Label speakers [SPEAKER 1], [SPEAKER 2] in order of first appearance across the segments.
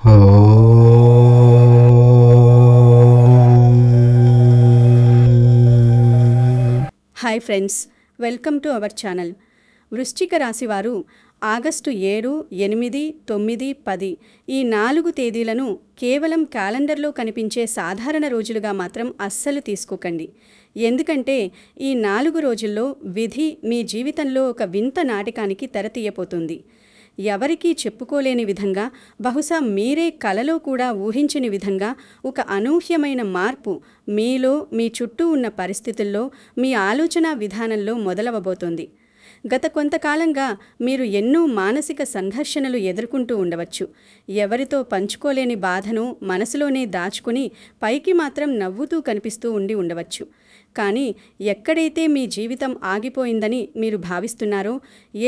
[SPEAKER 1] Hi friends, welcome to our channel. వృశ్చిక రాశి వారు ఆగస్టు 7, 8, 9, 10 ఈ 4 తేదీలను కేవలం క్యాలెండర్లో కనిపించే సాధారణ రోజులుగా మాత్రం అస్సలు తీసుకోకండి. ఎందుకంటే ఈ 4 రోజుల్లో విధి మీ జీవితంలో ఒక వింత నాటకానికి తెరతీయబోతుంది. ఎవరికీ చెప్పుకోలేని విధంగా, బహుశా మీరే కలలో కూడా ఊహించని విధంగా ఒక అనూహ్యమైన మార్పు మీలో, మీ చుట్టూ ఉన్న పరిస్థితుల్లో, మీ ఆలోచన విధానంలో మొదలవబోతోంది. గత కొంతకాలంగా మీరు ఎన్నో మానసిక సంఘర్షణలు ఎదుర్కొంటూ ఉండవచ్చు. ఎవరితో పంచుకోలేని బాధను మనసులోనే దాచుకుని పైకి మాత్రం నవ్వుతూ కనిపిస్తూ ఉండవచ్చు. కానీ ఎక్కడైతే మీ జీవితం ఆగిపోయిందని మీరు భావిస్తున్నారో,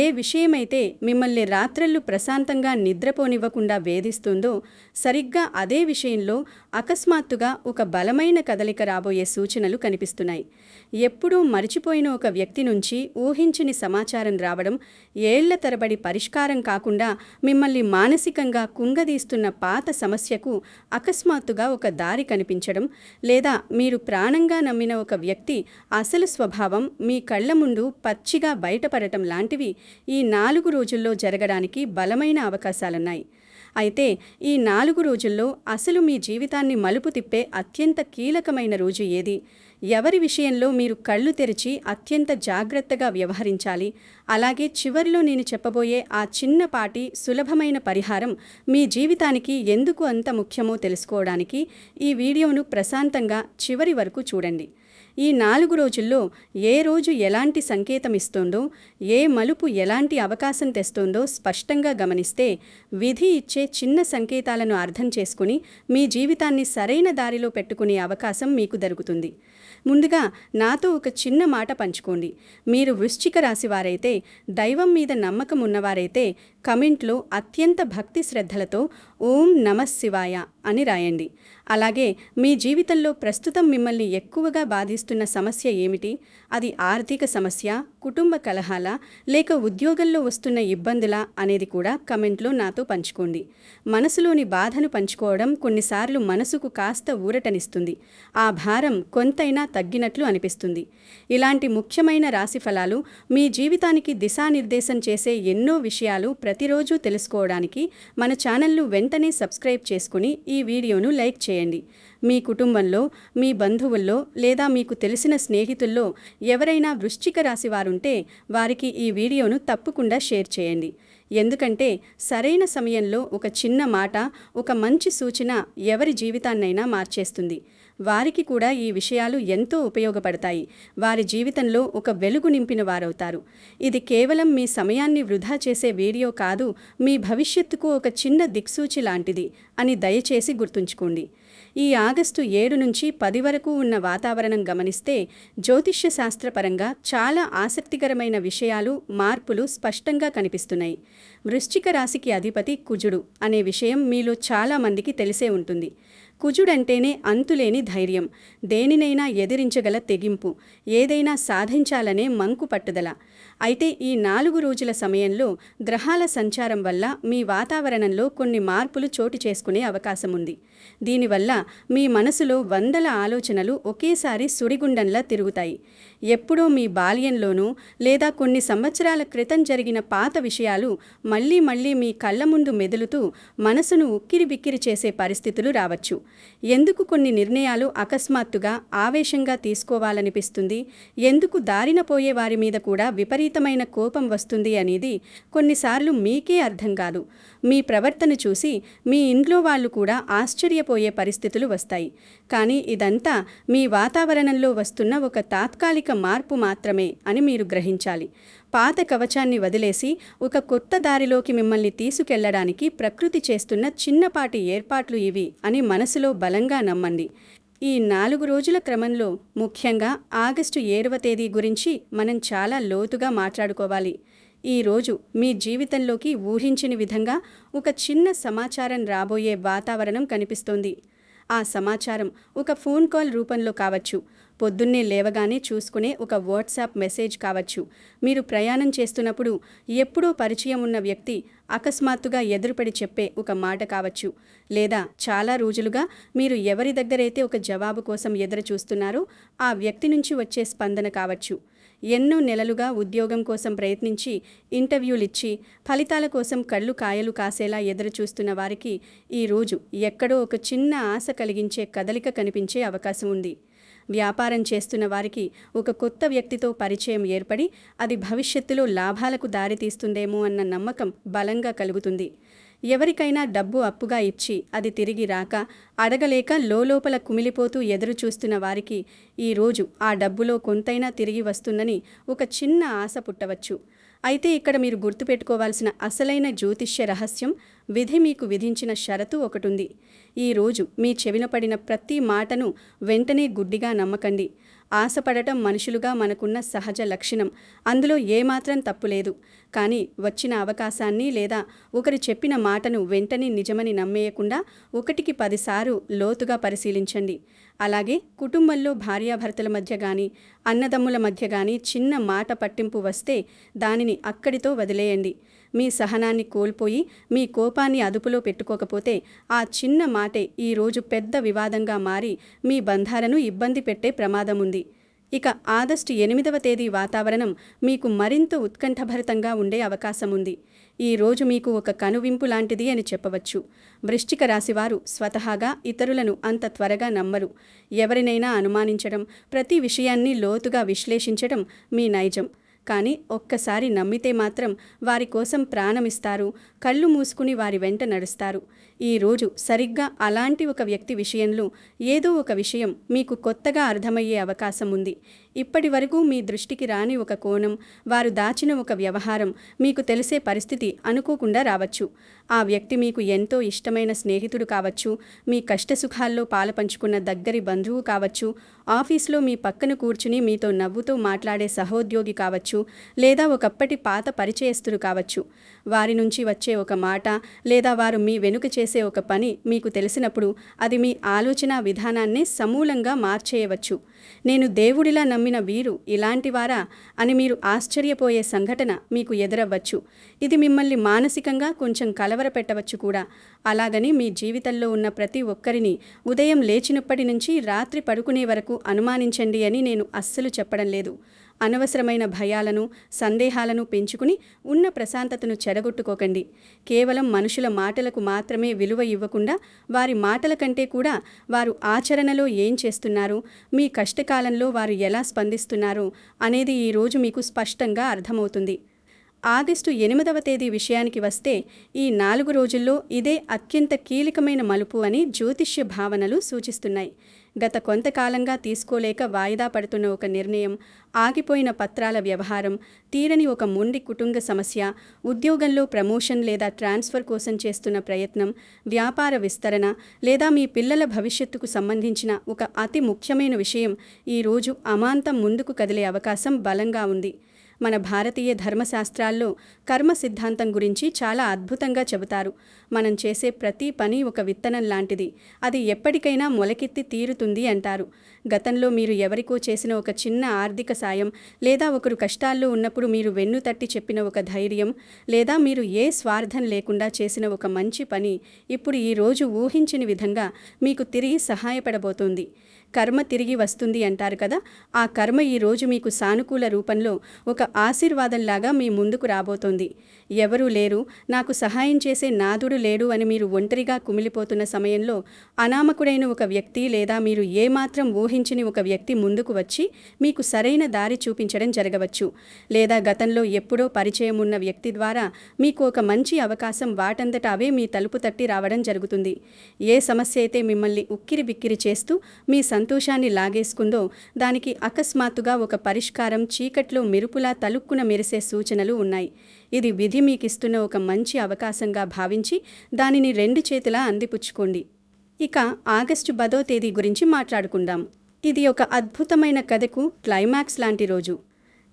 [SPEAKER 1] ఏ విషయమైతే మిమ్మల్ని రాత్రళ్ళు ప్రశాంతంగా నిద్రపోనివ్వకుండా వేధిస్తుందో, సరిగ్గా అదే విషయంలో అకస్మాత్తుగా ఒక బలమైన కదలిక రాబోయే సూచనలు కనిపిస్తున్నాయి. ఎప్పుడూ మరిచిపోయిన ఒక వ్యక్తి నుంచి ఊహించని సమాచారం రావడం, ఏళ్ల తరబడి పరిష్కారం కాకుండా మిమ్మల్ని మానసికంగా కుంగదీస్తున్న పాత సమస్యకు అకస్మాత్తుగా ఒక దారి కనిపించడం, లేదా మీరు ప్రాణంగా నమ్మిన ఒక వ్యక్తి అసలు స్వభావం మీ కళ్ల ముందు పచ్చిగా బయటపడటం లాంటివి ఈ 4 రోజుల్లో జరగడానికి బలమైన అవకాశాలున్నాయి. అయితే ఈ 4 రోజుల్లో అసలు మీ జీవితాన్ని మలుపు తిప్పే అత్యంత కీలకమైన రోజు ఏది? ఎవరి విషయంలో మీరు కళ్ళు తెరిచి అత్యంత జాగ్రత్తగా వ్యవహరించాలి? అలాగే చివరిలో నేను చెప్పబోయే ఆ చిన్నపాటి సులభమైన పరిహారం మీ జీవితానికి ఎందుకు అంత ముఖ్యమో తెలుసుకోవడానికి ఈ వీడియోను ప్రశాంతంగా చివరి వరకు చూడండి. ఈ 4 రోజుల్లో ఏ రోజు ఎలాంటి సంకేతం ఇస్తోందో, ఏ మలుపు ఎలాంటి అవకాశం తెస్తోందో స్పష్టంగా గమనిస్తే, విధి ఇచ్చే చిన్న సంకేతాలను అర్థం చేసుకుని మీ జీవితాన్ని సరైన దారిలో పెట్టుకునే అవకాశం మీకు దొరుకుతుంది. ముందుగా నాతో ఒక చిన్న మాట పంచుకోండి. మీరు వృశ్చిక రాశి వారైతే, దైవం మీద నమ్మకం ఉన్నవారైతే కమెంట్లో అత్యంత భక్తి శ్రద్ధలతో ఓం నమః శివాయ అని రాయండి. అలాగే మీ జీవితంలో ప్రస్తుతం మిమ్మల్ని ఎక్కువగా బాధిస్తున్న సమస్య ఏమిటి? అది ఆర్థిక సమస్య, కుటుంబ కలహాల, లేక ఉద్యోగంలో వస్తున్న ఇబ్బందులా అనేది కూడా కమెంట్లో నాతో పంచుకోండి. మనసులోని బాధను పంచుకోవడం కొన్నిసార్లు మనసుకు కాస్త ఊరటనిస్తుంది. ఆ భారం కొంతైనా తగ్గినట్లు అనిపిస్తుంది. ఇలాంటి ముఖ్యమైన రాశి ఫలాలు మీ జీవితానికి దిశానిర్దేశం చేసే ఎన్నో విషయాలు ప్రతిరోజు తెలుసుకోవడానికి మన ఛానల్ను వెంటనే సబ్స్క్రైబ్ చేసుకుని ఈ వీడియోను లైక్ చేయండి. మీ కుటుంబంలో, మీ బంధువుల్లో లేదా మీకు తెలిసిన స్నేహితుల్లో ఎవరైనా వృశ్చిక రాశి వారుంటే వారికి ఈ వీడియోను తప్పకుండా షేర్ చేయండి. ఎందుకంటే సరైన సమయంలో ఒక చిన్న మాట, ఒక మంచి సూచన ఎవరి జీవితాన్నైనా మార్చేస్తుంది. వారికి కూడా ఈ విషయాలు ఎంతో ఉపయోగపడతాయి. వారి జీవితంలో ఒక వెలుగు నింపిన వారవుతారు. ఇది కేవలం మీ సమయాన్ని వృధా చేసే వీడియో కాదు, మీ భవిష్యత్తుకు ఒక చిన్న దిక్సూచి లాంటిది అని దయచేసి గుర్తుంచుకోండి. ఈ ఆగస్టు 7 నుంచి 10 వరకు ఉన్న వాతావరణం గమనిస్తే, జ్యోతిష్య శాస్త్రపరంగా చాలా ఆసక్తికరమైన విషయాలు, మార్పులు స్పష్టంగా కనిపిస్తున్నాయి. వృశ్చిక రాశికి అధిపతి కుజుడు అనే విషయం మీలో చాలా మందికి తెలిసే ఉంటుంది. కుజుడంటేనే అంతులేని ధైర్యం, దేనినైనా ఎదిరించగల తెగింపు, ఏదైనా సాధించాలనే మంకు పట్టుదల. అయితే ఈ 4 రోజుల సమయంలో గ్రహాల సంచారం వల్ల మీ వాతావరణంలో కొన్ని మార్పులు చోటు చేసుకునే అవకాశం ఉంది. దీనివల్ల మీ మనసులో వందల ఆలోచనలు ఒకేసారి సుడిగుండంలా తిరుగుతాయి. ఎప్పుడో మీ బాల్యంలోనూ లేదా కొన్ని సంవత్సరాల క్రితం జరిగిన పాత విషయాలు మళ్ళీ మళ్ళీ మీ కళ్ళ ముందు మెదులుతూ మనసును ఉక్కిరిబిక్కిరి చేసే పరిస్థితులు రావచ్చు. ఎందుకు కొన్ని నిర్ణయాలు అకస్మాత్తుగా, ఆవేశంగా తీసుకోవాలనిపిస్తుంది, ఎందుకు దారిన పోయే వారి మీద కూడా విపరీతమైన కోపం వస్తుంది అనేది కొన్నిసార్లు మీకే అర్థం కాదు. మీ ప్రవర్తన చూసి మీ ఇంట్లో వాళ్ళు కూడా ఆశ్చర్యపోయే పరిస్థితులు వస్తాయి. కానీ ఇదంతా మీ వాతావరణంలో వస్తున్న ఒక తాత్కాలిక మార్పు మాత్రమే అని మీరు గ్రహించాలి. పాత కవచాన్ని వదిలేసి ఒక కొత్త దారిలోకి మిమ్మల్ని తీసుకెళ్లడానికి ప్రకృతి చేస్తున్న చిన్నపాటి ఏర్పాట్లు ఇవి అని మనసులో బలంగా నమ్మండి. ఈ 4 రోజుల క్రమంలో ముఖ్యంగా ఆగస్టు 7వ తేదీ గురించి మనం చాలా లోతుగా మాట్లాడుకోవాలి. ఈ రోజు మీ జీవితంలోకి ఊహించని విధంగా ఒక చిన్న సమాచారం రాబోయే వాతావరణం కనిపిస్తోంది. ఆ సమాచారం ఒక ఫోన్ కాల్ రూపంలో కావచ్చు, పొద్దున్నే లేవగానే చూసుకునే ఒక వాట్సాప్ మెసేజ్ కావచ్చు, మీరు ప్రయాణం చేస్తున్నప్పుడు ఎప్పుడూ పరిచయం ఉన్న వ్యక్తి అకస్మాత్తుగా ఎదురుపడి చెప్పే ఒక మాట కావచ్చు, లేదా చాలా రోజులుగా మీరు ఎవరి దగ్గరైతే ఒక జవాబు కోసం ఎదురు చూస్తున్నారో ఆ వ్యక్తి నుంచి వచ్చే స్పందన కావచ్చు. ఎన్నో నెలలుగా ఉద్యోగం కోసం ప్రయత్నించి ఇంటర్వ్యూలిచ్చి ఫలితాల కోసం కళ్ళు కాయలు కాసేలా ఎదురు చూస్తున్న వారికి ఈరోజు ఎక్కడో ఒక చిన్న ఆశ కలిగించే కదలిక కనిపించే అవకాశం ఉంది. వ్యాపారం చేస్తున్న వారికి ఒక కొత్త వ్యక్తితో పరిచయం ఏర్పడి అది భవిష్యత్తులో లాభాలకు దారితీస్తుందేమో అన్న నమ్మకం బలంగా కలుగుతుంది. ఎవరికైనా డబ్బు అప్పుగా ఇచ్చి అది తిరిగి రాక అడగలేక లోలోపల కుమిలిపోతూ ఎదురు చూస్తున్న వారికి ఈరోజు ఆ డబ్బులో కొంతైనా తిరిగి వస్తుందని ఒక చిన్న ఆశ పుట్టవచ్చు. అయితే ఇక్కడ మీరు గుర్తుపెట్టుకోవాల్సిన అసలైన జ్యోతిష్య రహస్యం, విధి మీకు విధించిన షరతు ఒకటుంది. ఈరోజు మీ చెవిన పడిన ప్రతి మాటను వెంటనే గుడ్డిగా నమ్మకండి. ఆశపడటం మనుషులుగా మనకున్న సహజ లక్షణం, అందులో ఏమాత్రం తప్పులేదు. కానీ వచ్చిన అవకాశాన్ని లేదా ఒకరు చెప్పిన మాటను వెంటనే నిజమని నమ్మేయకుండా 1కి 10 సార్లు లోతుగా పరిశీలించండి. అలాగే కుటుంబంలో భార్యాభర్తల మధ్య కానీ అన్నదమ్ముల మధ్య కానీ చిన్న మాట పట్టింపు వస్తే దానిని అక్కడితో వదిలేయండి. మీ సహనాన్ని కోల్పోయి మీ కోపాన్ని అదుపులో పెట్టుకోకపోతే ఆ చిన్న మాటే ఈరోజు పెద్ద వివాదంగా మారి మీ బంధాలను ఇబ్బంది పెట్టే ప్రమాదం ఉంది. ఇక ఆగస్టు 8వ తేదీ వాతావరణం మీకు మరింత ఉత్కంఠభరితంగా ఉండే అవకాశం ఉంది. ఈ రోజు మీకు ఒక కనువింపు లాంటిది అని చెప్పవచ్చు. వృశ్చిక రాశివారు స్వతహాగా ఇతరులను అంత త్వరగా నమ్మరు. ఎవరినైనా అనుమానించడం, ప్రతి విషయాన్ని లోతుగా విశ్లేషించడం మీ నైజం. కానీ ఒక్కసారి నమ్మితే మాత్రం వారి కోసం ప్రాణమిస్తారు, కళ్ళు మూసుకుని వారి వెంట నడుస్తారు. ఈరోజు సరిగ్గా అలాంటి ఒక వ్యక్తి విషయంలో ఏదో ఒక విషయం మీకు కొత్తగా అర్థమయ్యే అవకాశం ఉంది. ఇప్పటి వరకు మీ దృష్టికి రాని ఒక కోణం, వారు దాచిన ఒక వ్యవహారం మీకు తెలిసే పరిస్థితి అనుకోకుండా రావచ్చు. ఆ వ్యక్తి మీకు ఎంతో ఇష్టమైన స్నేహితుడు కావచ్చు, మీ కష్టసుఖాల్లో పాలుపంచుకున్న దగ్గరి బంధువు కావచ్చు, ఆఫీస్లో మీ పక్కన కూర్చుని మీతో నవ్వుతూ మాట్లాడే సహోద్యోగి కావచ్చు, లేదా ఒకప్పటి పాత పరిచయస్తుడు కావచ్చు. వారి నుంచి వచ్చే ఒక మాట లేదా వారు మీ వెనుక చేసే ఒక పని మీకు తెలిసినప్పుడు అది మీ ఆలోచన విధానాన్నే సమూలంగా మార్చేయవచ్చు. నేను దేవుడిలా నమ్మిన వీరు ఇలాంటివారా అని మీరు ఆశ్చర్యపోయే సంఘటన మీకు ఎదురవ్వచ్చు. ఇది మిమ్మల్ని మానసికంగా కొంచెం కలవరపెట్టవచ్చు కూడా. అలాగని మీ జీవితంలో ఉన్న ప్రతి ఒక్కరిని ఉదయం లేచినప్పటి నుంచి రాత్రి పడుకునే వరకు అనుమానించండి అని నేను అస్సలు చెప్పడం లేదు. అనవసరమైన భయాలను, సందేహాలను పెంచుకుని ఉన్న ప్రశాంతతను చెడగొట్టుకోకండి. కేవలం మనుషుల మాటలకు మాత్రమే విలువ ఇవ్వకుండా వారి మాటల కంటే కూడా వారు ఆచరణలో ఏం చేస్తున్నారు, మీ కష్టకాలంలో వారు ఎలా స్పందిస్తున్నారు అనేది ఈరోజు మీకు స్పష్టంగా అర్థమవుతుంది. ఆగస్టు 8వ తేదీ విషయానికి వస్తే ఈ 4 రోజుల్లో ఇదే అత్యంత కీలకమైన మలుపు అని జ్యోతిష్య భావనలు సూచిస్తున్నాయి. గత కొంతకాలంగా తీసుకోలేక వాయిదా పడుతున్న ఒక నిర్ణయం, ఆగిపోయిన పత్రాల వ్యవహారం, తీరని ఒక మొండి కుటుంబ సమస్య, ఉద్యోగంలో ప్రమోషన్ లేదా ట్రాన్స్ఫర్ కోసం చేస్తున్న ప్రయత్నం, వ్యాపార విస్తరణ లేదా మీ పిల్లల భవిష్యత్తుకు సంబంధించిన ఒక అతి ముఖ్యమైన విషయం ఈరోజు అమాంతం ముందుకు కదిలే అవకాశం బలంగా ఉంది. మన భారతీయ ధర్మశాస్త్రాల్లో కర్మ సిద్ధాంతం గురించి చాలా అద్భుతంగా చెబుతారు. మనం చేసే ప్రతి పని ఒక విత్తనం లాంటిది, అది ఎప్పటికైనా మొలకెత్తి తీరుతుంది అంటారు. గతంలో మీరు ఎవరికో చేసిన ఒక చిన్న ఆర్థిక సాయం, లేదా ఒకరు కష్టాల్లో ఉన్నప్పుడు మీరు వెన్ను తట్టి చెప్పిన ఒక ధైర్యం, లేదా మీరు ఏ స్వార్థం లేకుండా చేసిన ఒక మంచి పని ఇప్పుడు ఈరోజు ఊహించని విధంగా మీకు తిరిగి సహాయపడబోతోంది. కర్మ తిరిగి వస్తుంది అంటారు కదా, ఆ కర్మ ఈరోజు మీకు సానుకూల రూపంలో ఒక ఆశీర్వాదంలాగా మీ ముందుకు రాబోతోంది. ఎవరూ లేరు, నాకు సహాయం చేసే నాథుడు లేడు అని మీరు ఒంటరిగా కుమిలిపోతున్న సమయంలో అనామకుడైన ఒక వ్యక్తి లేదా మీరు ఏమాత్రం ఊహించని ఒక వ్యక్తి ముందుకు వచ్చి మీకు సరైన దారి చూపించడం జరగవచ్చు. లేదా గతంలో ఎప్పుడో పరిచయం ఉన్న వ్యక్తి ద్వారా మీకు ఒక మంచి అవకాశం వాటంతట అవే మీ తలుపు తట్టి రావడం జరుగుతుంది. ఏ సమస్య అయితే మిమ్మల్ని ఉక్కిరి బిక్కిరి చేస్తూ మీ సంతోషాన్ని లాగేసుకుందో దానికి అకస్మాత్తుగా ఒక పరిష్కారం చీకట్లో మెరుపులా తలుక్కున మెరిసే సూచనలు ఉన్నాయి. ఇది విధి మీకిస్తున్న ఒక మంచి అవకాశంగా భావించి దానిని 2 చేతులా అందిపుచ్చుకోండి. ఇక ఆగస్టు 10వ తేదీ గురించి మాట్లాడుకుందాం. ఇది ఒక అద్భుతమైన కథకు క్లైమాక్స్ లాంటి రోజు.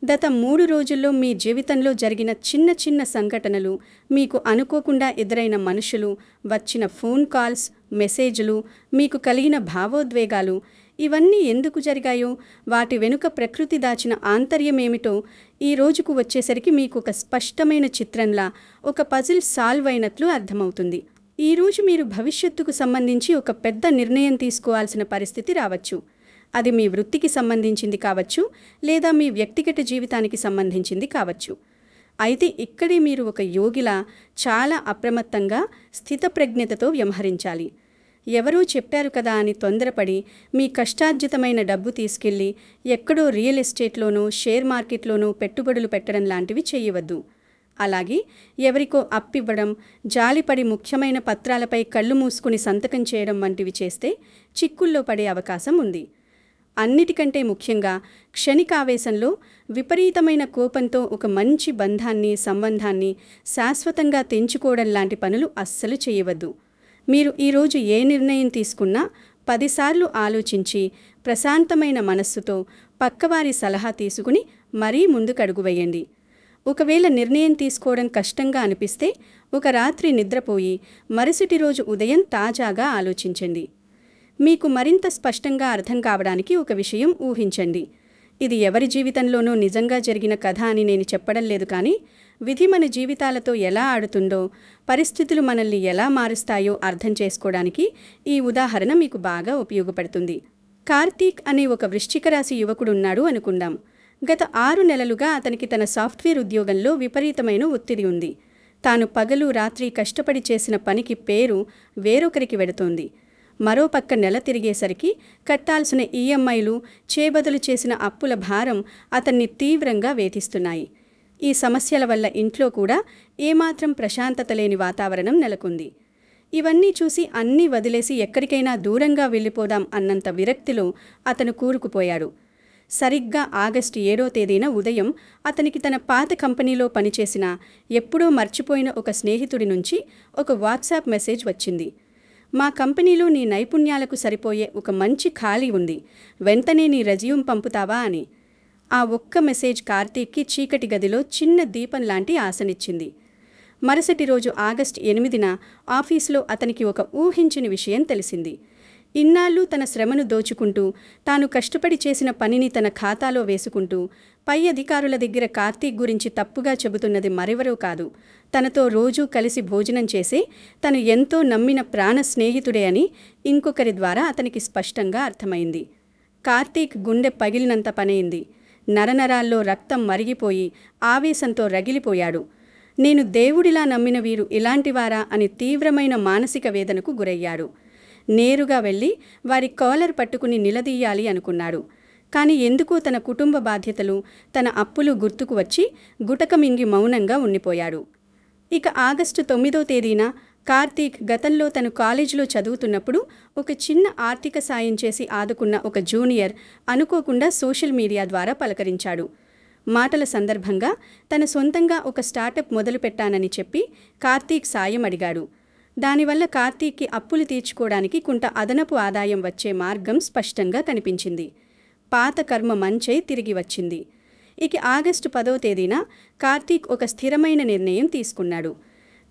[SPEAKER 1] గత 3 రోజుల్లో మీ జీవితంలో జరిగిన చిన్న చిన్న సంఘటనలు, మీకు అనుకోకుండా ఎదురైన మనుషులు, వచ్చిన ఫోన్ కాల్స్, మెసేజ్లు, మీకు కలిగిన భావోద్వేగాలు ఇవన్నీ ఎందుకు జరిగాయో, వాటి వెనుక ప్రకృతి దాచిన ఆంతర్యమేమిటో ఈ రోజుకు వచ్చేసరికి మీకు ఒక స్పష్టమైన చిత్రంలా, ఒక పజిల్ సాల్వ్ అయినట్లు అర్థమవుతుంది. ఈరోజు మీరు భవిష్యత్తుకు సంబంధించి ఒక పెద్ద నిర్ణయం తీసుకోవాల్సిన పరిస్థితి రావచ్చు. అది మీ వృత్తికి సంబంధించింది కావచ్చు, లేదా మీ వ్యక్తిగత జీవితానికి సంబంధించింది కావచ్చు. అయితే ఇక్కడే మీరు ఒక యోగిలా చాలా అప్రమత్తంగా, స్థితప్రజ్ఞతతో వ్యవహరించాలి. ఎవరో చెప్పారు కదా అని తొందరపడి మీ కష్టార్జితమైన డబ్బు తీసుకెళ్లి ఎక్కడో రియల్ ఎస్టేట్లోనో, షేర్ మార్కెట్లోనో పెట్టుబడులు పెట్టడం లాంటివి చేయవద్దు. అలాగే ఎవరికో అప్పివ్వడం, జాలిపడి ముఖ్యమైన పత్రాలపై కళ్ళు మూసుకుని సంతకం చేయడం వంటివి చేస్తే చిక్కుల్లో పడే అవకాశం ఉంది. అన్నిటికంటే ముఖ్యంగా క్షణికావేశంలో, విపరీతమైన కోపంతో ఒక మంచి బంధాన్ని, సంబంధాన్ని శాశ్వతంగా తెంచుకోవడం లాంటి పనులు అస్సలు చేయవద్దు. మీరు ఈరోజు ఏ నిర్ణయం తీసుకున్నా 10 సార్లు ఆలోచించి, ప్రశాంతమైన మనస్సుతో పక్కవారి సలహా తీసుకుని మరీ ముందుకడుగు వేయండి. ఒకవేళ నిర్ణయం తీసుకోవడం కష్టంగా అనిపిస్తే ఒక రాత్రి నిద్రపోయి మరుసటి రోజు ఉదయం తాజాగా ఆలోచించండి. మీకు మరింత స్పష్టంగా అర్థం కావడానికి ఒక విషయం ఊహించండి. ఇది ఎవరి జీవితంలోనూ నిజంగా జరిగిన కథ అని నేను చెప్పడం లేదు, కానీ విధి మన జీవితాలతో ఎలా ఆడుతుందో, పరిస్థితులు మనల్ని ఎలా మారుస్తాయో అర్థం చేసుకోవడానికి ఈ ఉదాహరణ మీకు బాగా ఉపయోగపడుతుంది. కార్తీక్ అనే ఒక వృశ్చిక రాశి యువకుడున్నాడు అనుకుందాం. గత 6 నెలలుగా అతనికి తన సాఫ్ట్వేర్ ఉద్యోగంలో విపరీతమైన ఒత్తిడి ఉంది. తాను పగలు రాత్రి కష్టపడి చేసిన పనికి పేరు వేరొకరికి వెడుతోంది. మరోపక్క నెల తిరిగేసరికి కట్టాల్సిన ఈఎంఐలు, చేబదులు చేసిన అప్పుల భారం అతన్ని తీవ్రంగా వేధిస్తున్నాయి. ఈ సమస్యల వల్ల ఇంట్లో కూడా ఏమాత్రం ప్రశాంతత లేని వాతావరణం నెలకొంది. ఇవన్నీ చూసి అన్నీ వదిలేసి ఎక్కడికైనా దూరంగా వెళ్ళిపోదాం అన్నంత విరక్తిలో అతను కూరుకుపోయాడు. సరిగ్గా ఆగస్టు 7వ తేదీన ఉదయం అతనికి తన పాత కంపెనీలో పనిచేసిన, ఎప్పుడో మర్చిపోయిన ఒక స్నేహితుడి నుంచి ఒక వాట్సాప్ మెసేజ్ వచ్చింది. మా కంపెనీలో నీ నైపుణ్యాలకు సరిపోయే ఒక మంచి ఖాళీ ఉంది, వెంటనే నీ రెజ్యూమ్ పంపుతావా అని. ఆ ఒక్క మెసేజ్ కార్తీక్కి చీకటి గదిలో చిన్న దీపం లాంటి ఆశనిచ్చింది. మరుసటి రోజు ఆగస్టు 8న ఆఫీసులో అతనికి ఒక ఊహించని విషయం తెలిసింది. ఇన్నాళ్ళు తన శ్రమను దోచుకుంటూ, తాను కష్టపడి చేసిన పనిని తన ఖాతాలో వేసుకుంటూ, పై అధికారుల దగ్గర కార్తీక్ గురించి తప్పుగా చెబుతున్నది మరెవరో కాదు, తనతో రోజూ కలిసి భోజనం చేసే, తను ఎంతో నమ్మిన ప్రాణ స్నేహితుడే అని ఇంకొకరి ద్వారా అతనికి స్పష్టంగా అర్థమైంది. కార్తీక్ గుండె పగిలినంత పనైంది. నరనరాల్లో రక్తం మరిగిపోయి ఆవేశంతో రగిలిపోయాడు. నేను దేవుడిలా నమ్మిన వీరు ఇలాంటివారా అని తీవ్రమైన మానసిక వేదనకు గురయ్యాడు. నేరుగా వెళ్ళి వారి కాలర్ పట్టుకుని నిలదీయాలి అనుకున్నాడు. కానీ ఎందుకో తన కుటుంబ బాధ్యతలు, తన అప్పులు గుర్తుకు వచ్చి గుటకమింగి మౌనంగా ఉండిపోయాడు. ఇక ఆగస్టు 9వ తేదీన కార్తీక్ గతంలో తను కాలేజీలో చదువుతున్నప్పుడు ఒక చిన్న ఆర్థిక సాయం చేసి ఆదుకున్న ఒక జూనియర్ అనుకోకుండా సోషల్ మీడియా ద్వారా పలకరించాడు. మాటల సందర్భంగా తన సొంతంగా ఒక స్టార్టప్ మొదలుపెట్టానని చెప్పి కార్తీక్ సాయం అడిగాడు. దానివల్ల కార్తీక్కి అప్పులు తీర్చుకోవడానికి కొంత అదనపు ఆదాయం వచ్చే మార్గం స్పష్టంగా కనిపించింది. పాత కర్మ మంచై తిరిగి వచ్చింది. ఇక ఆగస్టు 10వ తేదీన కార్తీక్ ఒక స్థిరమైన నిర్ణయం తీసుకున్నాడు.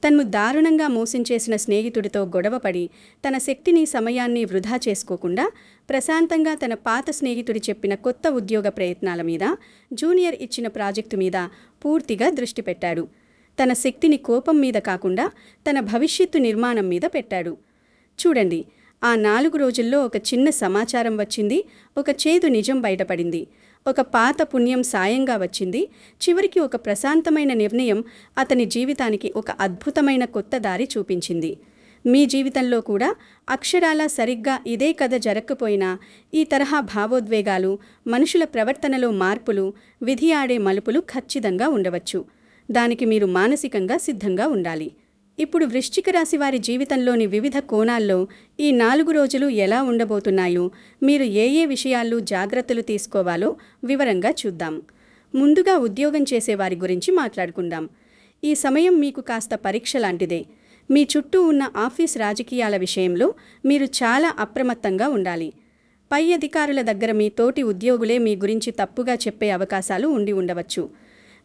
[SPEAKER 1] తన్ను దారుణంగా మోసం చేసిన స్నేహితుడితో గొడవపడి తన శక్తిని, సమయాన్ని వృధా చేసుకోకుండా ప్రశాంతంగా తన పాత స్నేహితుడి చెప్పిన కొత్త ఉద్యోగ ప్రయత్నాల మీద, జూనియర్ ఇచ్చిన ప్రాజెక్టు మీద పూర్తిగా దృష్టి పెట్టాడు. తన శక్తిని కోపం మీద కాకుండా తన భవిష్యత్తు నిర్మాణం మీద పెట్టాడు. చూడండి, ఆ 4 రోజుల్లో ఒక చిన్న సమాచారం వచ్చింది, ఒక చేదు నిజం బయటపడింది, ఒక పాత పుణ్యం సాయంగా వచ్చింది. చివరికి ఒక ప్రశాంతమైన నిర్ణయం అతని జీవితానికి ఒక అద్భుతమైన కొత్త దారి చూపించింది. మీ జీవితంలో కూడా అక్షరాలా సరిగ్గా ఇదే కథ జరగకపోయినా ఈ తరహా భావోద్వేగాలు, మనుషుల ప్రవర్తనలో మార్పులు, విధి ఆడే మలుపులు ఖచ్చితంగా ఉండవచ్చు. దానికి మీరు మానసికంగా సిద్ధంగా ఉండాలి. ఇప్పుడు వృశ్చిక రాశి వారి జీవితంలోని వివిధ కోణాల్లో ఈ 4 రోజులు ఎలా ఉండబోతున్నాయో, మీరు ఏ విషయాల్లో జాగ్రత్తలు తీసుకోవాలో వివరంగా చూద్దాం. ముందుగా ఉద్యోగం చేసేవారి గురించి మాట్లాడుకుందాం. ఈ సమయం మీకు కాస్త పరీక్ష లాంటిదే. మీ చుట్టూ ఉన్న ఆఫీస్ రాజకీయాల విషయంలో మీరు చాలా అప్రమత్తంగా ఉండాలి. పై అధికారుల దగ్గర మీ తోటి ఉద్యోగులే మీ గురించి తప్పుగా చెప్పే అవకాశాలు ఉండవచ్చు.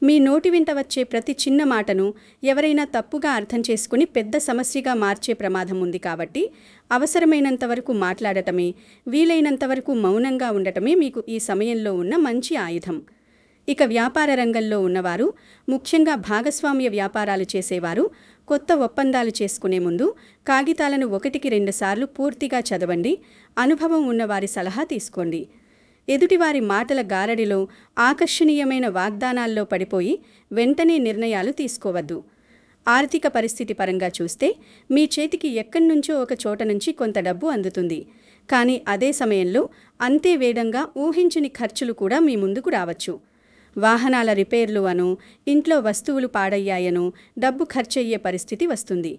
[SPEAKER 1] మీ నోటి వెంట వచ్చే ప్రతి చిన్న మాటను ఎవరైనా తప్పుగా అర్థం చేసుకుని పెద్ద సమస్యగా మార్చే ప్రమాదం ఉంది. కాబట్టి అవసరమైనంత వరకు మాట్లాడటమే, వీలైనంత వరకు మౌనంగా ఉండటమే మీకు ఈ సమయంలో ఉన్న మంచి ఆయుధం. ఇక వ్యాపార రంగంలో ఉన్నవారు, ముఖ్యంగా భాగస్వామ్య వ్యాపారాలు చేసేవారు, కొత్త ఒప్పందాలు చేసుకునే ముందు కాగితాలను 1-2 సార్లు పూర్తిగా చదవండి. అనుభవం ఉన్నవారి సలహా తీసుకోండి. ఎదుటివారి మాటల గారడిలో, ఆకర్షణీయమైన వాగ్దానాల్లో పడిపోయి వెంటనే నిర్ణయాలు తీసుకోవద్దు. ఆర్థిక పరిస్థితి పరంగా చూస్తే మీ చేతికి ఎక్కడి నుంచో ఒక చోట నుంచి కొంత డబ్బు అందుతుంది. కానీ అదే సమయంలో అంతే వేగంగా ఊహించని ఖర్చులు కూడా మీ ముందుకు రావచ్చు. వాహనాల రిపేర్లు అను, ఇంట్లో వస్తువులు పాడయ్యాయనో డబ్బు ఖర్చయ్యే పరిస్థితి వస్తుంది.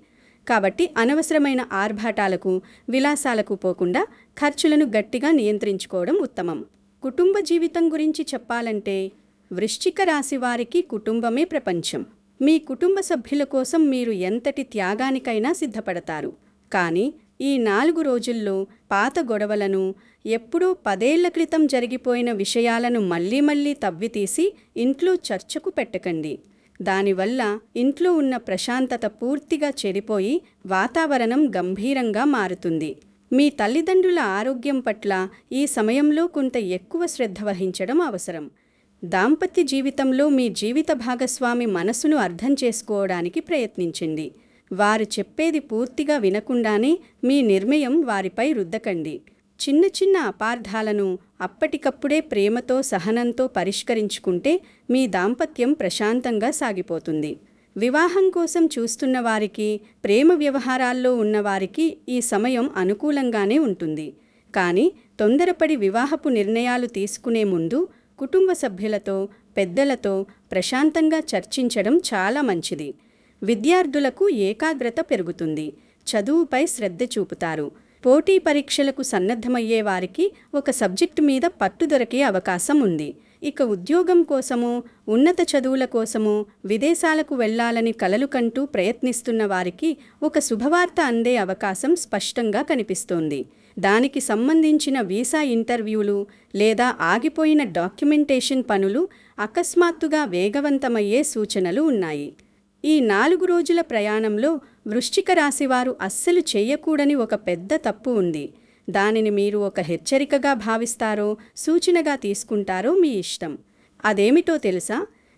[SPEAKER 1] కాబట్టి అనవసరమైన ఆర్భాటాలకు, విలాసాలకు పోకుండా ఖర్చులను గట్టిగా నియంత్రించుకోవడం ఉత్తమం. కుటుంబ జీవితం గురించి చెప్పాలంటే వృశ్చిక రాశి వారికి కుటుంబమే ప్రపంచం. మీ కుటుంబ సభ్యుల కోసం మీరు ఎంతటి త్యాగానికైనా సిద్ధపడతారు. కానీ ఈ 4 రోజుల్లో పాత గొడవలను, ఎప్పుడో 10 ఏళ్ల క్రితం జరిగిపోయిన విషయాలను మళ్ళీ తవ్వితీసి ఇంట్లో చర్చకు పెట్టకండి. దానివల్ల ఇంట్లో ఉన్న ప్రశాంతత పూర్తిగా చెడిపోయి వాతావరణం గంభీరంగా మారుతుంది. మీ తల్లిదండ్రుల ఆరోగ్యం పట్ల ఈ సమయంలో కొంత ఎక్కువ శ్రద్ధ వహించడం అవసరం. దాంపత్య జీవితంలో మీ జీవిత భాగస్వామి మనసును అర్థం చేసుకోవడానికి ప్రయత్నించండి. వారు చెప్పేది పూర్తిగా వినకుండానే మీ నిర్ణయం వారిపై రుద్దకండి. చిన్న అపార్థాలను అప్పటికప్పుడే ప్రేమతో, సహనంతో పరిష్కరించుకుంటే మీ దాంపత్యం ప్రశాంతంగా సాగిపోతుంది. వివాహం కోసం చూస్తున్న వారికి, ప్రేమ వ్యవహారాల్లో ఉన్నవారికి ఈ సమయం అనుకూలంగానే ఉంటుంది. కానీ తొందరపడి వివాహపు నిర్ణయాలు తీసుకునే ముందు కుటుంబ సభ్యులతో, పెద్దలతో ప్రశాంతంగా చర్చించడం చాలా మంచిది. విద్యార్థులకు ఏకాగ్రత పెరుగుతుంది. చదువుపై శ్రద్ధ చూపుతారు. పోటీ పరీక్షలకు సన్నద్ధమయ్యే వారికి ఒక సబ్జెక్టు మీద పట్టు దొరికే అవకాశం ఉంది. ఇక ఉద్యోగం కోసమో, ఉన్నత చదువుల కోసమో విదేశాలకు వెళ్లాలని కలలు కంటూ ప్రయత్నిస్తున్న వారికి ఒక శుభవార్త అందే అవకాశం స్పష్టంగా కనిపిస్తోంది. దానికి సంబంధించిన వీసా ఇంటర్వ్యూలు లేదా ఆగిపోయిన డాక్యుమెంటేషన్ పనులు అకస్మాత్తుగా వేగవంతమయ్యే సూచనలు ఉన్నాయి. ఈ 4 రోజుల ప్రయాణంలో వృశ్చిక రాశివారు అస్సలు చేయకూడని ఒక పెద్ద తప్పు ఉంది. దానిని మీరు ఒక హెచ్చరికగా భావిస్తారో, సూచనగా తీసుకుంటారో మీ ఇష్టం. అదేమిటో తెలుసా?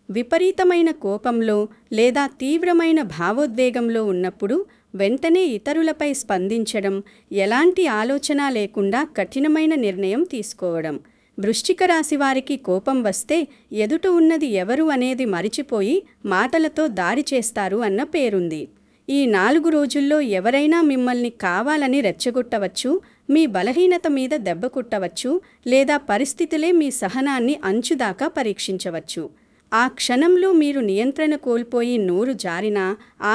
[SPEAKER 1] విపరీతమైన కోపంలో లేదా తీవ్రమైన భావోద్వేగంలో ఉన్నప్పుడు వెంటనే ఇతరులపై స్పందించడం, ఎలాంటి ఆలోచన లేకుండా కఠినమైన నిర్ణయం తీసుకోవడం. వృశ్చిక రాశివారికి కోపం వస్తే ఎదుట ఉన్నది ఎవరు అనేది మరిచిపోయి మాటలతో దాడి చేస్తారు అన్న పేరుంది. ఈ 4 రోజుల్లో ఎవరైనా మిమ్మల్ని కావాలని రెచ్చగొట్టవచ్చు, మీ బలహీనత మీద దెబ్బ కొట్టవచ్చు, లేదా పరిస్థితులే మీ సహనాన్ని అంచుదాకా పరీక్షించవచ్చు. ఆ క్షణంలో మీరు నియంత్రణ కోల్పోయి నోరు జారినా,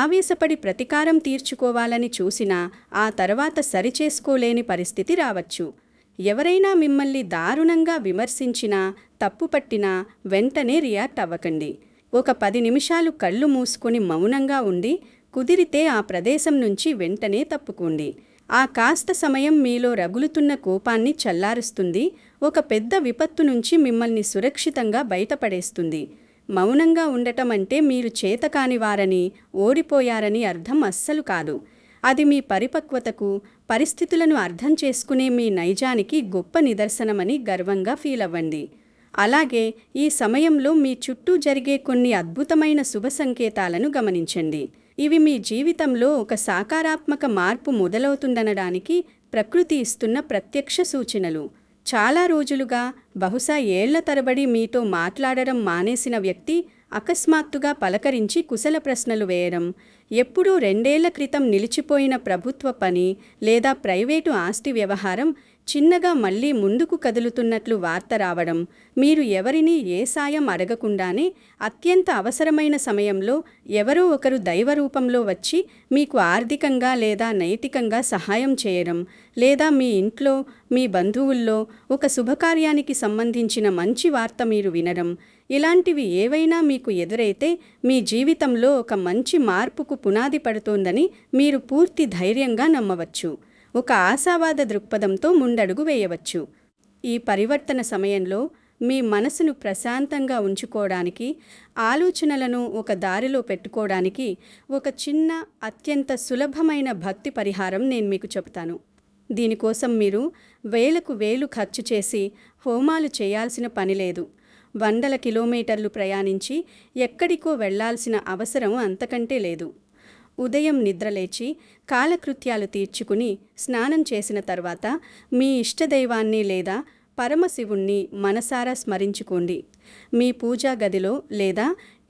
[SPEAKER 1] ఆవేశపడి ప్రతీకారం తీర్చుకోవాలని చూసినా ఆ తర్వాత సరిచేసుకోలేని పరిస్థితి రావచ్చు. ఎవరైనా మిమ్మల్ని దారుణంగా విమర్శించినా, తప్పుపట్టినా వెంటనే రియాక్ట్ అవ్వకండి. ఒక 10 నిమిషాలు కళ్ళు మూసుకొని మౌనంగా ఉండి, కుదిరితే ఆ ప్రదేశం నుంచి వెంటనే తప్పుకోండి. ఆ కాస్త సమయం మీలో రగులుతున్న కోపాన్ని చల్లారుస్తుంది, ఒక పెద్ద విపత్తు నుంచి మిమ్మల్ని సురక్షితంగా బయటపడేస్తుంది. మౌనంగా ఉండటం అంటే మీరు చేతకాని వారని, ఓడిపోయారని అర్థం అస్సలు కాదు. అది మీ పరిపక్వతకు, పరిస్థితులను అర్థం చేసుకునే మీ నైజానికి గొప్ప నిదర్శనమని గర్వంగా ఫీల్ అవ్వండి. అలాగే ఈ సమయంలో మీ చుట్టూ జరిగే కొన్ని అద్భుతమైన శుభ సంకేతాలను గమనించండి. ఇవి మీ జీవితంలో ఒక సకారాత్మక మార్పు మొదలవుతుందనడానికి ప్రకృతి ఇస్తున్న ప్రత్యక్ష సూచనలు. చాలా రోజులుగా, బహుశా ఏళ్ల తరబడి మీతో మాట్లాడడం మానేసిన వ్యక్తి అకస్మాత్తుగా పలకరించి కుశల ప్రశ్నలు వేయడం, ఎప్పుడూ 2 ఏళ్ల క్రితం నిలిచిపోయిన ప్రభుత్వ పని లేదా ప్రైవేటు ఆస్తి వ్యవహారం చిన్నగా మళ్లీ ముందుకు కదులుతున్నట్లు వార్త రావడం, మీరు ఎవరినీ ఏ సాయం అడగకుండానే అత్యంత అవసరమైన సమయంలో ఎవరో ఒకరు దైవరూపంలో వచ్చి మీకు ఆర్థికంగా లేదా నైతికంగా సహాయం చేయడం, లేదా మీ ఇంట్లో, మీ బంధువుల్లో ఒక శుభకార్యానికి సంబంధించిన మంచి వార్త మీరు వినడం, ఇలాంటివి ఏవైనా మీకు ఎదురైతే మీ జీవితంలో ఒక మంచి మార్పుకు పునాది పడుతోందని మీరు పూర్తి ధైర్యంగా నమ్మవచ్చు. ఒక ఆశావాద దృక్పథంతో ముందడుగు వేయవచ్చు. ఈ పరివర్తన సమయంలో మీ మనసును ప్రశాంతంగా ఉంచుకోవడానికి, ఆలోచనలను ఒక దారిలో పెట్టుకోవడానికి ఒక చిన్న, అత్యంత సులభమైన భక్తి పరిహారం నేను మీకు చెప్తాను. దీనికోసం మీరు వేలకు వేలు ఖర్చు చేసి హోమాలు చేయాల్సిన పని లేదు. వందల కిలోమీటర్లు ప్రయాణించి ఎక్కడికో వెళ్లాల్సిన అవసరం అంతకంటే లేదు. ఉదయం నిద్రలేచి కాలకృత్యాలు తీర్చుకుని స్నానం చేసిన తర్వాత మీ ఇష్టదైవాన్ని లేదా పరమశివుణ్ణి మనసారా స్మరించుకోండి. మీ పూజా గదిలో లేదా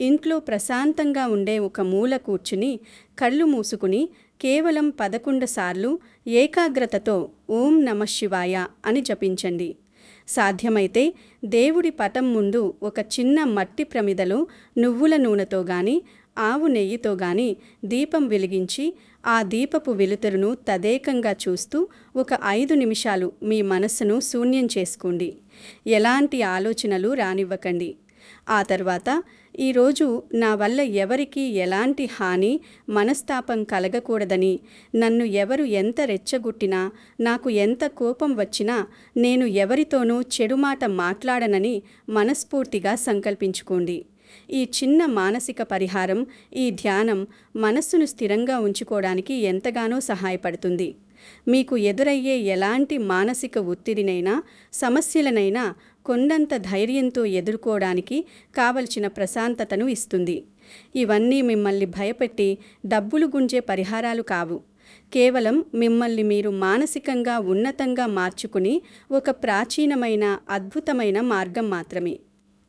[SPEAKER 1] ఇంట్లో ప్రశాంతంగా ఉండే ఒక మూల కూర్చుని కళ్ళు మూసుకుని కేవలం 11 సార్లు ఏకాగ్రతతో ఓం నమః శివాయ అని జపించండి. సాధ్యమైతే దేవుడి పటం ముందు ఒక చిన్న మట్టి ప్రమిదలో నువ్వుల నూనెతో గాని ఆవు నెయ్యితో గాని దీపం వెలిగించి ఆ దీపపు వెలుతురును తదేకంగా చూస్తూ ఒక 5 నిమిషాలు మీ మనస్సును శూన్యం చేసుకోండి. ఎలాంటి ఆలోచనలు రానివ్వకండి. ఆ తర్వాత ఈరోజు నా వల్ల ఎవరికీ ఎలాంటి హాని, మనస్తాపం కలగకూడదని, నన్ను ఎవరు ఎంత రెచ్చగొట్టినా, నాకు ఎంత కోపం వచ్చినా నేను ఎవరితోనూ చెడు మాట మాట్లాడనని మనస్ఫూర్తిగా సంకల్పించుకోండి. ఈ చిన్న మానసిక పరిహారం, ఈ ధ్యానం మనస్సును స్థిరంగా ఉంచుకోవడానికి ఎంతగానో సహాయపడుతుంది. మీకు ఎదురయ్యే ఎలాంటి మానసిక ఒత్తిడినైనా, సమస్యలనైనా కొండంత ధైర్యంతో ఎదుర్కోవడానికి కావలసిన ప్రశాంతతను ఇస్తుంది. ఇవన్నీ మిమ్మల్ని భయపెట్టి డబ్బులు గుంజే పరిహారాలు కావు. కేవలం మిమ్మల్ని మీరు మానసికంగా ఉన్నతంగా మార్చుకుని ఒక ప్రాచీనమైన, అద్భుతమైన మార్గం మాత్రమే.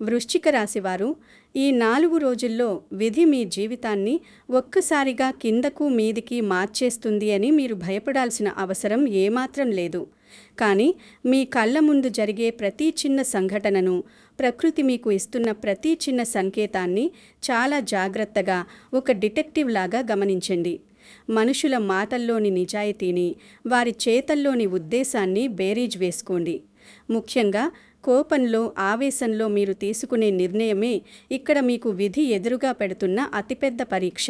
[SPEAKER 1] వృశ్చిక రాశివారు, ఈ 4 రోజుల్లో విధి మీ జీవితాన్ని ఒక్కసారిగా కిందకు మీదికి మార్చేస్తుంది అని మీరు భయపడాల్సిన అవసరం ఏమాత్రం లేదు. కానీ మీ కళ్ళ ముందు జరిగే ప్రతి చిన్న సంఘటనను, ప్రకృతి మీకు ఇస్తున్న ప్రతి చిన్న సంకేతాన్ని చాలా జాగ్రత్తగా ఒక డిటెక్టివ్ లాగా గమనించండి. మనుషుల మాటల్లోని నిజాయితీని, వారి చేతల్లోని ఉద్దేశాన్ని బేరీజ్ వేసుకోండి. ముఖ్యంగా కోపంలో, ఆవేశంలో మీరు తీసుకునే నిర్ణయమే ఇక్కడ మీకు విధి ఎదురుగా పెడుతున్న అతిపెద్ద పరీక్ష.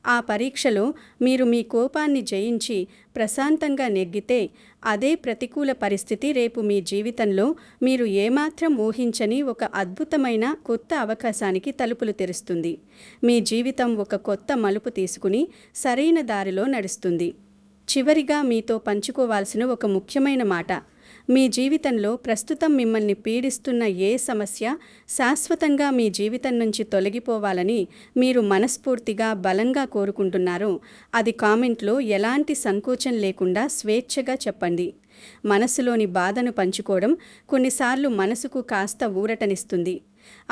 [SPEAKER 1] ఆ పరీక్షలో మీరు మీ కోపాన్ని జయించి ప్రశాంతంగా నెగ్గితే అదే ప్రతికూల పరిస్థితి రేపు మీ జీవితంలో మీరు ఏమాత్రం ఊహించని ఒక అద్భుతమైన కొత్త అవకాశానికి తలుపులు తెరుస్తుంది. మీ జీవితం ఒక కొత్త మలుపు తీసుకుని సరైన దారిలో నడుస్తుంది. చివరిగా మీతో పంచుకోవాల్సిన ఒక ముఖ్యమైన మాట, మీ జీవితంలో ప్రస్తుతం మిమ్మల్ని పీడిస్తున్న ఏ సమస్య శాశ్వతంగా మీ జీవితం నుంచి తొలగిపోవాలని మీరు మనస్ఫూర్తిగా బలంగా కోరుకుంటున్నారో అది కామెంట్లో ఎలాంటి సంకోచం లేకుండా స్వేచ్ఛగా చెప్పండి. మనసులోని బాధను పంచుకోవడం కొన్నిసార్లు మనసుకు కాస్త ఊరటనిస్తుంది.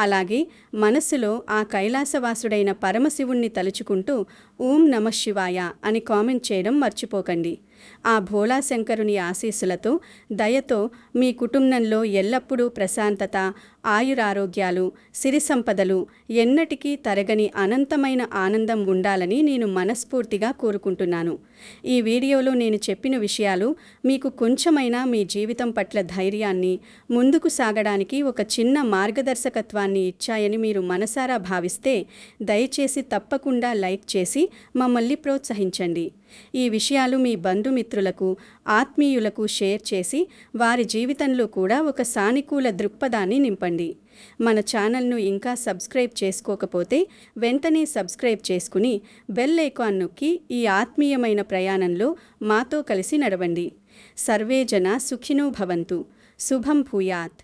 [SPEAKER 1] అలాగే మనసులో ఆ కైలాసవాసుడైన పరమశివుణ్ణి తలుచుకుంటూ ఓం నమః శివాయ అని కామెంట్ చేయడం మర్చిపోకండి. ఆ భోళాశంకరుని ఆశీస్సులతో, దయతో మీ కుటుంబంలో ఎల్లప్పుడూ ప్రశాంతత, ఆయురారోగ్యాలు, సిరి సంపదలు, ఎన్నటికీ తరగని అనంతమైన ఆనందం ఉండాలని నేను మనస్ఫూర్తిగా కోరుకుంటున్నాను. ఈ వీడియోలో నేను చెప్పిన విషయాలు మీకు కొంచెమైనా మీ జీవితం పట్ల ధైర్యాన్ని, ముందుకు సాగడానికి ఒక చిన్న మార్గదర్శకత్వాన్ని ఇచ్చాయని మీరు మనసారా భావిస్తే దయచేసి తప్పకుండా లైక్ చేసి మమ్మల్ని ప్రోత్సహించండి. ఈ విషయాలు మీ బంధుమిత్రులకు, ఆత్మీయులకు షేర్ చేసి వారి జీవితంలో కూడా ఒక సానుకూల దృక్పథాన్ని నింపండి. మన ఛానల్ను ఇంకా సబ్స్క్రైబ్ చేసుకోకపోతే వెంటనే సబ్స్క్రైబ్ చేసుకుని బెల్ ఐకాన్ నొక్కి ఈ ఆత్మీయమైన ప్రయాణంలో మాతో కలిసి నడవండి. సర్వే జన సుఖినో భవంతు. శుభం భూయాత్.